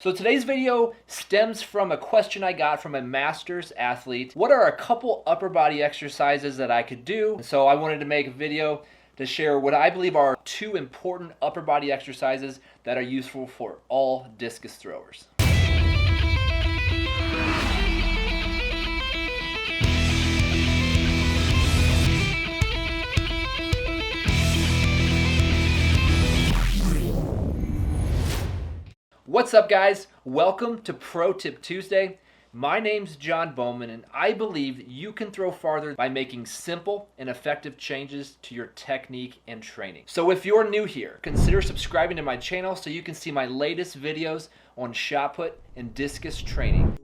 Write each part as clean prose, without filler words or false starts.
So today's video stems from a question I got from a master's athlete. What are a couple upper body exercises that I could do? So I wanted to make a video to share what I believe are two important upper body exercises that are useful for all discus throwers. What's up, guys? Welcome to Pro Tip Tuesday. My name's John Bowman, and I believe you can throw farther by making simple and effective changes to your technique and training. So if you're new here, consider subscribing to my channel so you can see my latest videos on shot put and discus training.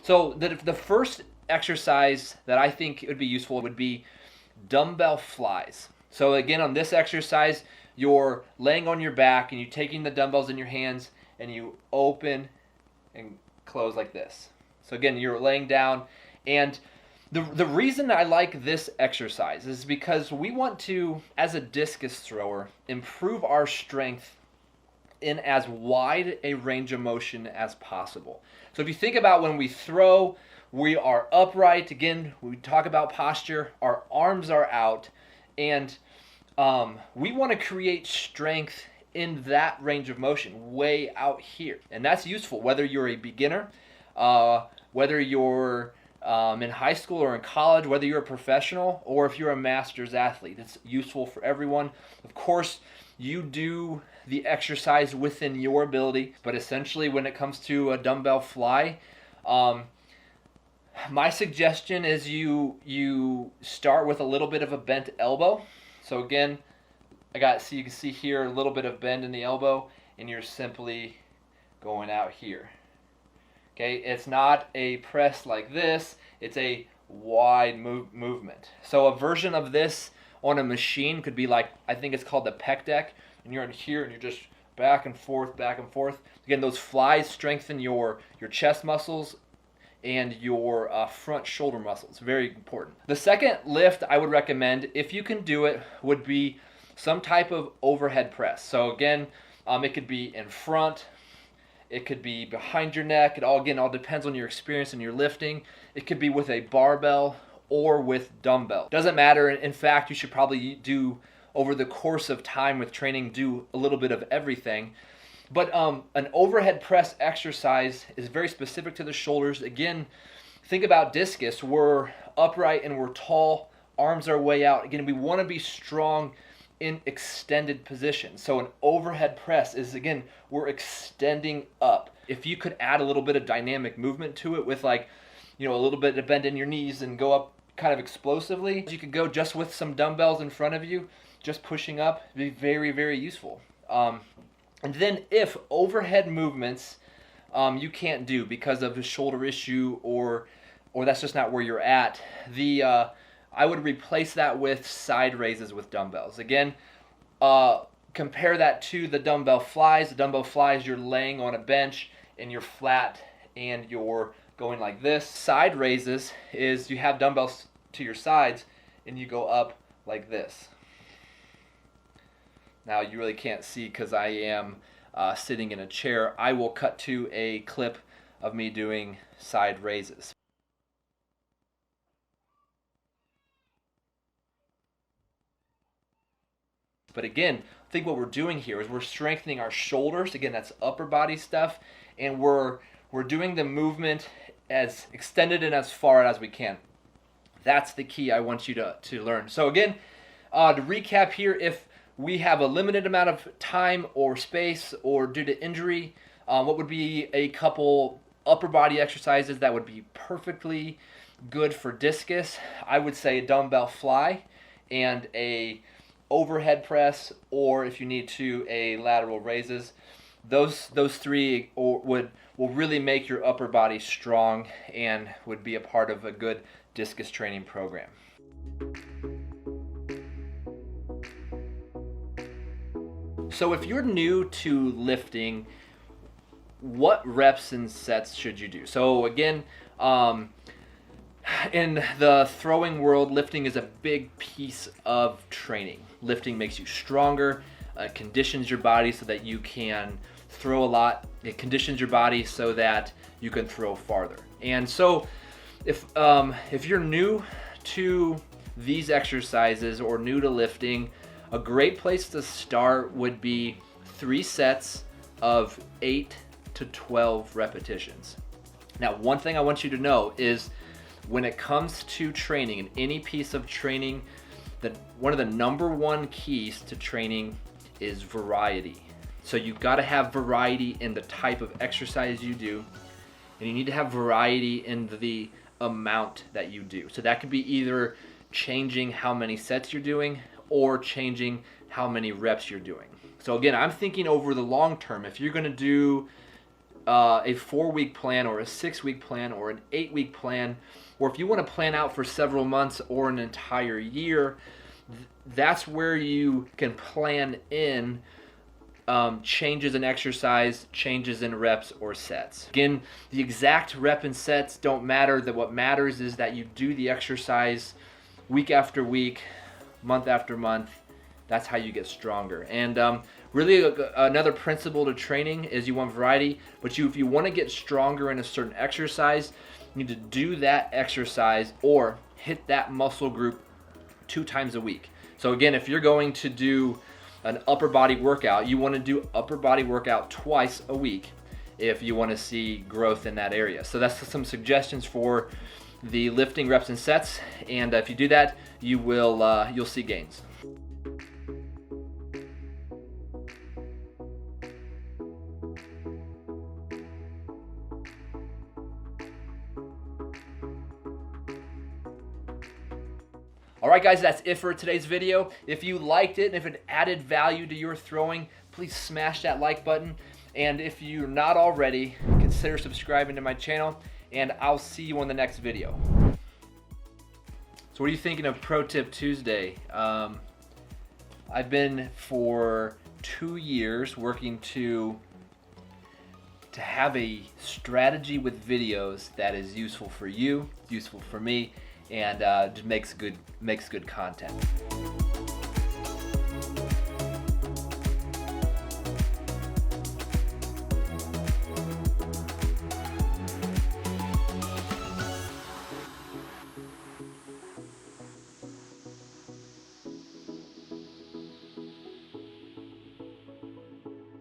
So the first exercise that I think would be useful would be dumbbell flies. So again, on this exercise, you're laying on your back and you're taking the dumbbells in your hands and you open and close like this. So again, you're laying down, and the reason I like this exercise is because we want to, as a discus thrower, improve our strength in as wide a range of motion as possible. So if you think about when we throw, we are upright. Again, we talk about posture. Our arms are out, and we want to create strength in that range of motion, way out here. And that's useful whether you're a beginner, whether you're in high school or in college, whether you're a professional, or if you're a master's athlete. It's useful for everyone. Of course, you do the exercise within your ability, but essentially when it comes to a dumbbell fly, my suggestion is you start with a little bit of a bent elbow. So again, you can see here a little bit of bend in the elbow, and you're simply going out here. Okay, it's not a press like this, it's a wide movement. So a version of this on a machine could be like, I think it's called the pec deck, and you're in here and you're just back and forth, back and forth. Again, those flies strengthen your chest muscles and your front shoulder muscles. Very important. The second lift I would recommend, if you can do it, would be some type of overhead press. So again, it could be in front, it could be behind your neck. It all depends on your experience and your lifting. It could be with a barbell or with dumbbell. Doesn't matter. In fact, you should probably do, over the course of time with training, do a little bit of everything. But an overhead press exercise is very specific to the shoulders. Again, think about discus. We're upright and we're tall. Arms are way out. Again, we want to be strong in extended position. So an overhead press is, again, we're extending up. If you could add a little bit of dynamic movement to it with, like, a little bit of bend in your knees and go up kind of explosively, you could go just with some dumbbells in front of you, just pushing up. It'd be very, very useful. And then if overhead movements you can't do because of a shoulder issue or that's just not where you're at, I would replace that with side raises with dumbbells. Again, compare that to the dumbbell flies. The dumbbell flies, you're laying on a bench and you're flat and you're going like this. Side raises is you have dumbbells to your sides and you go up like this. Now you really can't see because I am sitting in a chair. I will cut to a clip of me doing side raises. But again, I think what we're doing here is we're strengthening our shoulders. Again, that's upper body stuff, and we're doing the movement as extended and as far as we can. That's the key I want you to learn. So again, to recap here, if we have a limited amount of time or space or due to injury, what would be a couple upper body exercises that would be perfectly good for discus? I would say a dumbbell fly and a overhead press, or if you need to, a lateral raises. Those three will really make your upper body strong and would be a part of a good discus training program. So if you're new to lifting, what reps and sets should you do? So again, In the throwing world, lifting is a big piece of training. Lifting makes you stronger, conditions your body so that you can throw a lot. It conditions your body so that you can throw farther. And so if you're new to these exercises or new to lifting, a great place to start would be 3 sets of 8 to 12 repetitions. Now, one thing I want you to know is when it comes to training, in any piece of training, one of the number one keys to training is variety. So you've got to have variety in the type of exercise you do, and you need to have variety in the amount that you do. So that could be either changing how many sets you're doing or changing how many reps you're doing. So again, I'm thinking over the long term. If you're going to do a 4-week plan or a 6-week plan or an 8-week plan, or if you want to plan out for several months or an entire year, that's where you can plan in changes in exercise, changes in reps or sets. Again, the exact rep and sets don't matter. What matters is that you do the exercise week after week, month after month. That's how you get stronger. And really another principle to training is you want variety, but if you want to get stronger in a certain exercise, you need to do that exercise or hit that muscle group 2 times a week. So again, if you're going to do an upper body workout, you want to do upper body workout twice a week if you want to see growth in that area. So that's some suggestions for the lifting reps and sets, and if you do that, you'll see gains. Alright guys, that's it for today's video. If you liked it and if it added value to your throwing, please smash that like button. And if you're not already, consider subscribing to my channel, and I'll see you on the next video. So what are you thinking of Pro Tip Tuesday? I've been for 2 years working to have a strategy with videos that is useful for you, useful for me, and just makes good content.